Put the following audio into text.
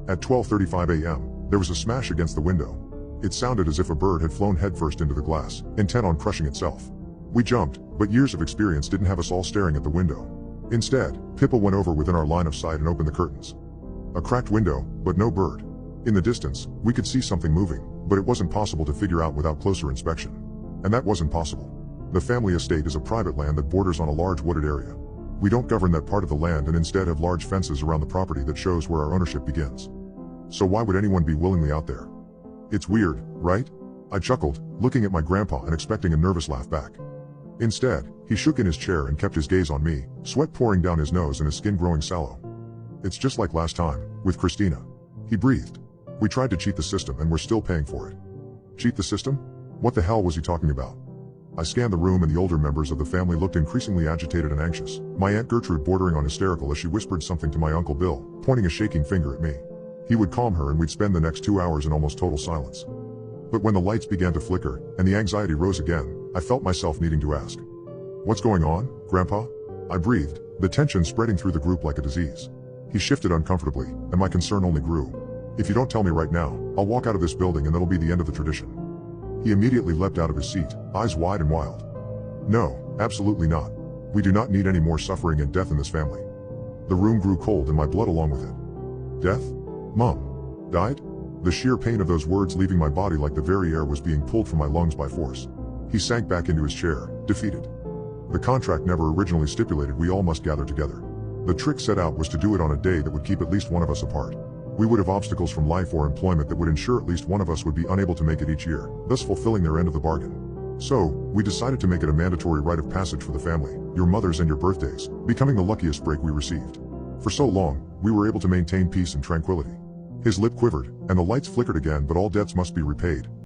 At 12:35 a.m., there was a smash against the window. It sounded as if a bird had flown headfirst into the glass, intent on crushing itself. We jumped, but years of experience didn't have us all staring at the window. Instead, Pippa went over within our line of sight and opened the curtains. A cracked window, but no bird. In the distance, we could see something moving, but it wasn't possible to figure out without closer inspection. And that wasn't possible. The family estate is a private land that borders on a large wooded area. We don't govern that part of the land and instead have large fences around the property that shows where our ownership begins. So why would anyone be willingly out there? It's weird, right? I chuckled, looking at my grandpa and expecting a nervous laugh back. Instead, he shook in his chair and kept his gaze on me, sweat pouring down his nose and his skin growing sallow. It's just like last time, with Christina. He breathed. We tried to cheat the system and we're still paying for it. Cheat the system? What the hell was he talking about? I scanned the room and the older members of the family looked increasingly agitated and anxious, my Aunt Gertrude bordering on hysterical as she whispered something to my Uncle Bill, pointing a shaking finger at me. He would calm her and we'd spend the next 2 hours in almost total silence. But when the lights began to flicker, and the anxiety rose again, I felt myself needing to ask. "What's going on, Grandpa?" I breathed, the tension spreading through the group like a disease. He shifted uncomfortably, and my concern only grew. "If you don't tell me right now, I'll walk out of this building and that'll be the end of the tradition." He immediately leapt out of his seat, eyes wide and wild. "No, absolutely not. We do not need any more suffering and death in this family." The room grew cold and my blood along with it. "Death? Mom died?" The sheer pain of those words leaving my body like the very air was being pulled from my lungs by force. He sank back into his chair, defeated. "The contract never originally stipulated we all must gather together. The trick set out was to do it on a day that would keep at least one of us apart. We would have obstacles from life or employment that would ensure at least one of us would be unable to make it each year, thus fulfilling their end of the bargain. So, we decided to make it a mandatory rite of passage for the family, your mothers and your birthdays, becoming the luckiest break we received. For so long, we were able to maintain peace and tranquility." His lip quivered, and the lights flickered again, but all debts must be repaid.